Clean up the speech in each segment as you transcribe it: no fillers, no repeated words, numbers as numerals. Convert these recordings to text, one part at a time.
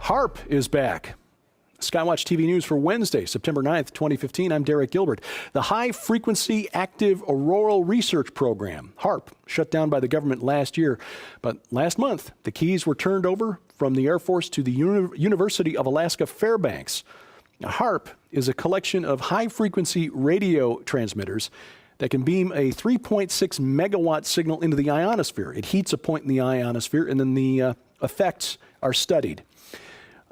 HAARP is back. SkyWatchTV News for Wednesday, September 9th, 2015. I'm Derek Gilbert. The High Frequency Active Auroral Research Program, HAARP, shut down by the government last year. But last month, the keys were turned over from the Air Force to the University of Alaska Fairbanks. Now, HAARP is a collection of high-frequency radio transmitters that can beam a 3.6 megawatt signal into the ionosphere. It heats a point in the ionosphere, and then the effects are studied.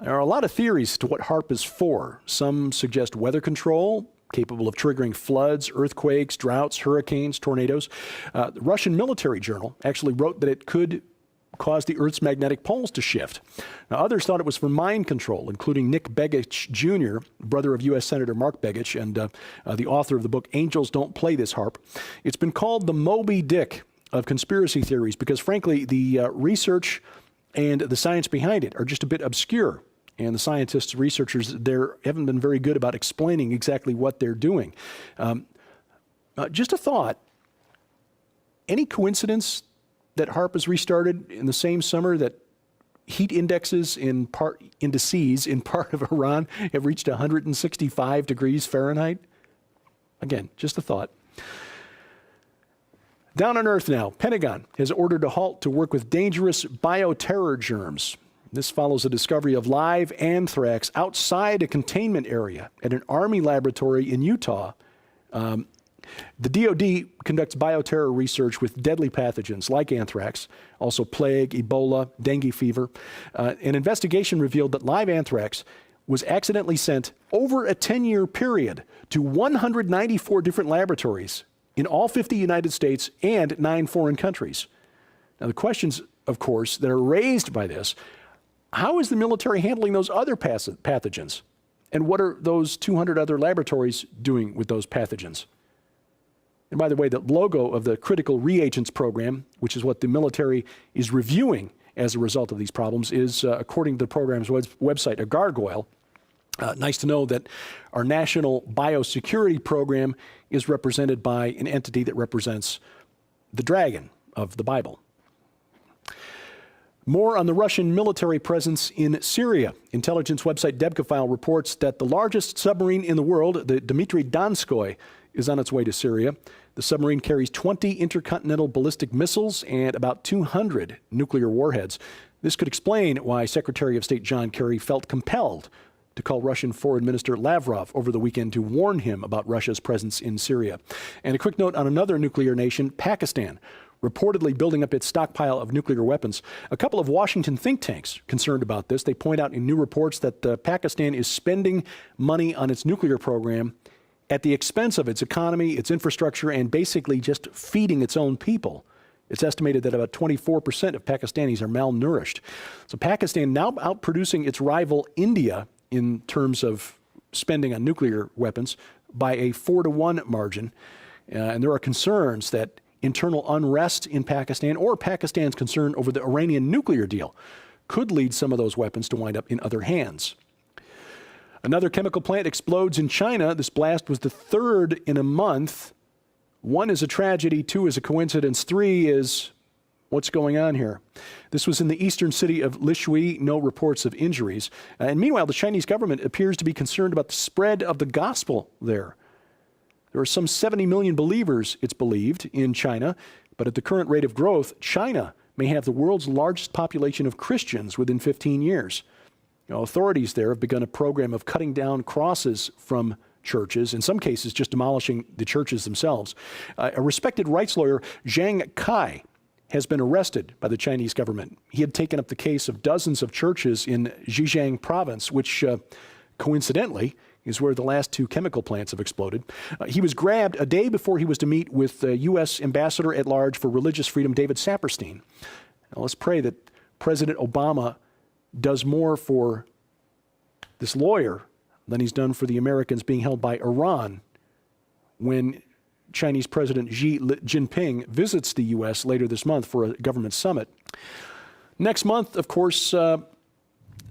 There are a lot of theories as to what HAARP is for. Some suggest weather control, capable of triggering floods, earthquakes, droughts, hurricanes, tornadoes. The Russian military journal actually wrote that it could cause the Earth's magnetic poles to shift. Now, others thought it was for mind control, including Nick Begich Jr., brother of U.S. Senator Mark Begich, and the author of the book Angels Don't Play This HAARP. It's been called the Moby Dick of conspiracy theories because, frankly, the research and the science behind it are just a bit obscure. And the scientists, researchers there haven't been very good about explaining exactly what they're doing. Just a thought, any coincidence that HAARP has restarted in the same summer that heat indices in part of Iran have reached 165 degrees Fahrenheit? Again, just a thought. Down on Earth now, Pentagon has ordered a halt to work with dangerous bioterror germs. This follows the discovery of live anthrax outside a containment area at an Army laboratory in Utah. The DoD conducts bioterror research with deadly pathogens like anthrax, also plague, Ebola, dengue fever. An investigation revealed that live anthrax was accidentally sent over a 10-year period to 194 different laboratories in all 50 United States and 9 foreign countries. Now, the questions, of course, that are raised by this: how is the military handling those other pathogens? And what are those 200 other laboratories doing with those pathogens? And by the way, the logo of the Critical Reagents Program, which is what the military is reviewing as a result of these problems, is, according to the program's website, a gargoyle. Nice to know that our National Biosecurity Program is represented by an entity that represents the dragon of the Bible. More on the Russian military presence in Syria. Intelligence website Debkafile reports that the largest submarine in the world, the Dmitry Donskoy, is on its way to Syria. The submarine carries 20 intercontinental ballistic missiles and about 200 nuclear warheads. This could explain why Secretary of State John Kerry felt compelled to call Russian Foreign Minister Lavrov over the weekend to warn him about Russia's presence in Syria. And a quick note on another nuclear nation, Pakistan, reportedly building up its stockpile of nuclear weapons. A couple of Washington think tanks concerned about this. They point out in new reports that Pakistan is spending money on its nuclear program at the expense of its economy, its infrastructure, and basically just feeding its own people. It's estimated that about 24% of Pakistanis are malnourished. So Pakistan now outproducing its rival India in terms of spending on nuclear weapons by a 4-to-1 margin. And there are concerns that internal unrest in Pakistan or Pakistan's concern over the Iranian nuclear deal could lead some of those weapons to wind up in other hands. Another chemical plant explodes in China. This blast was the third in a month. 1 is a tragedy, 2 is a coincidence, 3 is what's going on here. This was in the eastern city of Lishui, no reports of injuries. And meanwhile, the Chinese government appears to be concerned about the spread of the gospel there. There are some 70 million believers, it's believed, in China, but at the current rate of growth, China may have the world's largest population of Christians within 15 years. Authorities there have begun a program of cutting down crosses from churches, in some cases just demolishing the churches themselves. A respected rights lawyer, Zhang Kai, has been arrested by the Chinese government. He had taken up the case of dozens of churches in Zhejiang province, which coincidentally is where the last 2 chemical plants have exploded. He was grabbed a day before he was to meet with the U.S. Ambassador at Large for Religious Freedom, David Saperstein. Now, let's pray that President Obama does more for this lawyer than he's done for the Americans being held by Iran when Chinese President Xi Jinping visits the U.S. later this month for a government summit. Next month, of course, the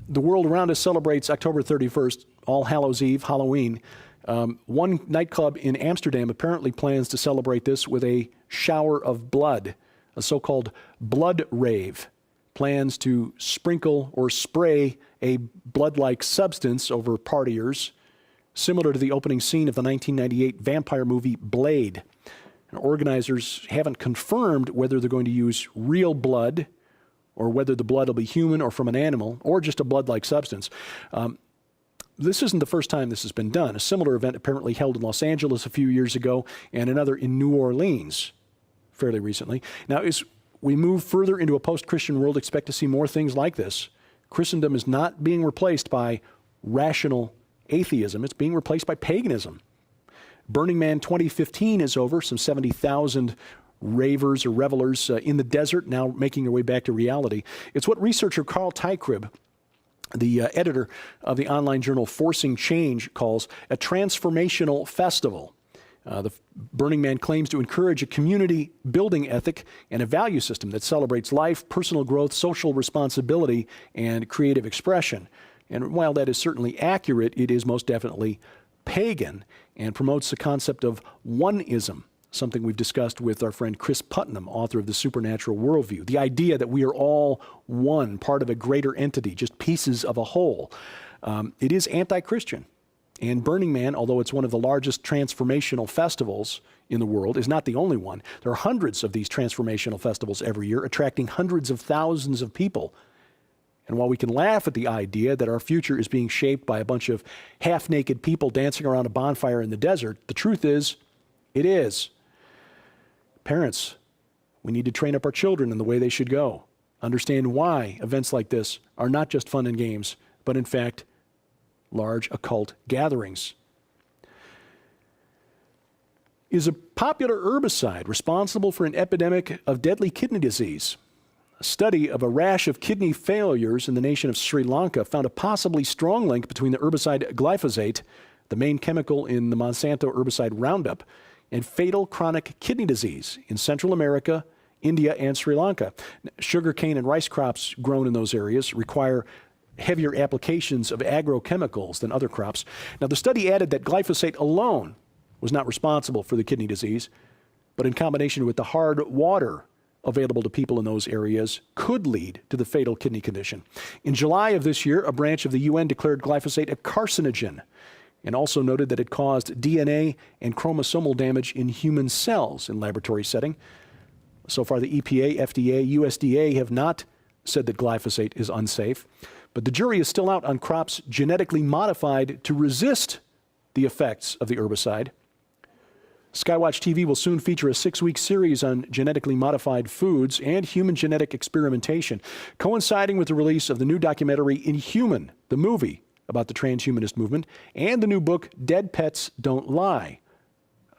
world around us celebrates October 31st, All Hallows Eve, Halloween. One nightclub in Amsterdam apparently plans to celebrate this with a shower of blood, a so-called blood rave. plans to sprinkle or spray a blood-like substance over partiers, similar to the opening scene of the 1998 vampire movie Blade. And organizers haven't confirmed whether they're going to use real blood or whether the blood will be human or from an animal or just a blood-like substance. This isn't the first time this has been done. A similar event apparently held in Los Angeles a few years ago and another in New Orleans fairly recently. Now, as we move further into a post-Christian world, expect to see more things like this. Christendom is not being replaced by rational atheism. It's being replaced by paganism. Burning Man 2015 is over. Some 70,000 ravers or revelers in the desert now making their way back to reality. It's what researcher Carl Tykrib, the editor of the online journal Forcing Change, calls a transformational festival. The Burning Man claims to encourage a community-building ethic and a value system that celebrates life, personal growth, social responsibility, and creative expression. And while that is certainly accurate, it is most definitely pagan and promotes the concept of oneism, something we've discussed with our friend Chris Putnam, author of The Supernatural Worldview. The idea that we are all one, part of a greater entity, just pieces of a whole. It is anti-Christian. And Burning Man, although it's one of the largest transformational festivals in the world, is not the only one. There are hundreds of these transformational festivals every year, attracting hundreds of thousands of people. And while we can laugh at the idea that our future is being shaped by a bunch of half-naked people dancing around a bonfire in the desert, the truth is, it is. Parents, we need to train up our children in the way they should go. Understand why events like this are not just fun and games, but in fact, large occult gatherings. Is a popular herbicide responsible for an epidemic of deadly kidney disease? A study of a rash of kidney failures in the nation of Sri Lanka found a possibly strong link between the herbicide glyphosate, the main chemical in the Monsanto herbicide Roundup, and fatal chronic kidney disease in Central America, India, and Sri Lanka. Sugarcane and rice crops grown in those areas require heavier applications of agrochemicals than other crops. Now, the study added that glyphosate alone was not responsible for the kidney disease, but in combination with the hard water available to people in those areas could lead to the fatal kidney condition. In July of this year, a branch of the UN declared glyphosate a carcinogen and also noted that it caused DNA and chromosomal damage in human cells in laboratory setting. So far, the EPA, FDA, USDA have not said that glyphosate is unsafe. But the jury is still out on crops genetically modified to resist the effects of the herbicide. SkyWatchTV will soon feature a 6-week series on genetically modified foods and human genetic experimentation, coinciding with the release of the new documentary Inhuman, the movie about the transhumanist movement, and the new book Dead Pets Don't Lie,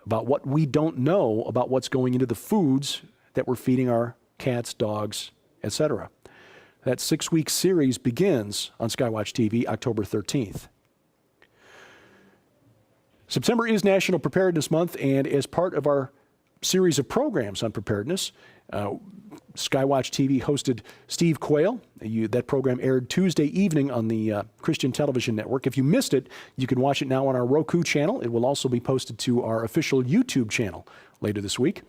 about what we don't know about what's going into the foods that we're feeding our cats, dogs, etc. That 6-week series begins on SkyWatchTV October 13th. September is National Preparedness Month, and as part of our series of programs on preparedness, SkyWatchTV hosted Steve Quayle. That program aired Tuesday evening on the Christian Television Network. If you missed it, you can watch it now on our Roku channel. It will also be posted to our official YouTube channel later this week.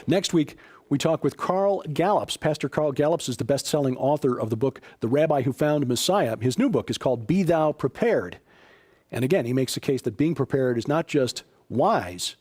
Next week, we talk with Carl Gallups. Pastor Carl Gallups is the best-selling author of the book, The Rabbi Who Found Messiah. His new book is called Be Thou Prepared. And again, he makes the case that being prepared is not just wise,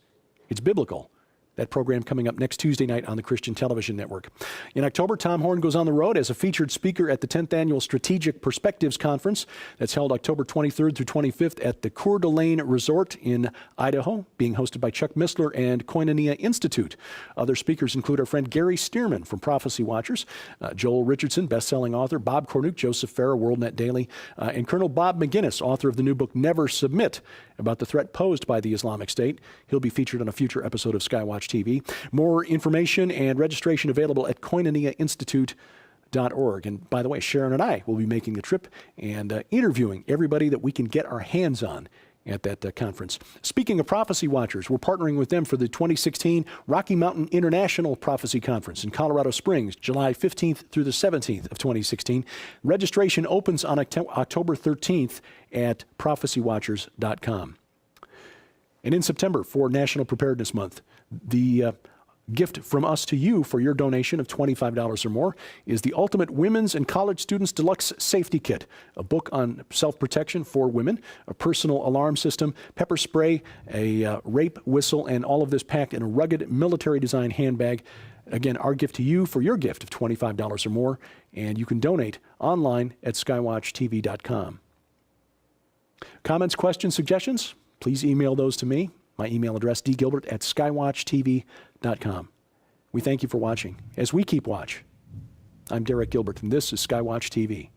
it's biblical. That program coming up next Tuesday night on the Christian Television Network. In October, Tom Horn goes on the road as a featured speaker at the 10th Annual Strategic Perspectives Conference. That's held October 23rd through 25th at the Coeur d'Alene Resort in Idaho, being hosted by Chuck Missler and Koinonia Institute. Other speakers include our friend Gary Stearman from Prophecy Watchers, Joel Richardson, best-selling author, Bob Cornuke, Joseph Farah, WorldNet Daily, and Colonel Bob McGinnis, author of the new book Never Submit, about the threat posed by the Islamic State. He'll be featured on a future episode of SkyWatch TV. More information and registration available at koinoniainstitute.org. And by the way, Sharon and I will be making the trip and interviewing everybody that we can get our hands on at that conference. Speaking of Prophecy Watchers, we're partnering with them for the 2016 Rocky Mountain International Prophecy Conference in Colorado Springs, July 15th through the 17th of 2016. Registration opens on October 13th at prophecywatchers.com. And in September, for National Preparedness Month, the gift from us to you for your donation of $25 or more is the Ultimate Women's and College Students Deluxe Safety Kit, a book on self-protection for women, a personal alarm system, pepper spray, a rape whistle, and all of this packed in a rugged military design handbag. Again, our gift to you for your gift of $25 or more, and you can donate online at skywatchtv.com. Comments, questions, suggestions? Please email those to me. My email address, dgilbert@skywatchtv.com. We thank you for watching. As we keep watch, I'm Derek Gilbert, and this is SkyWatch TV.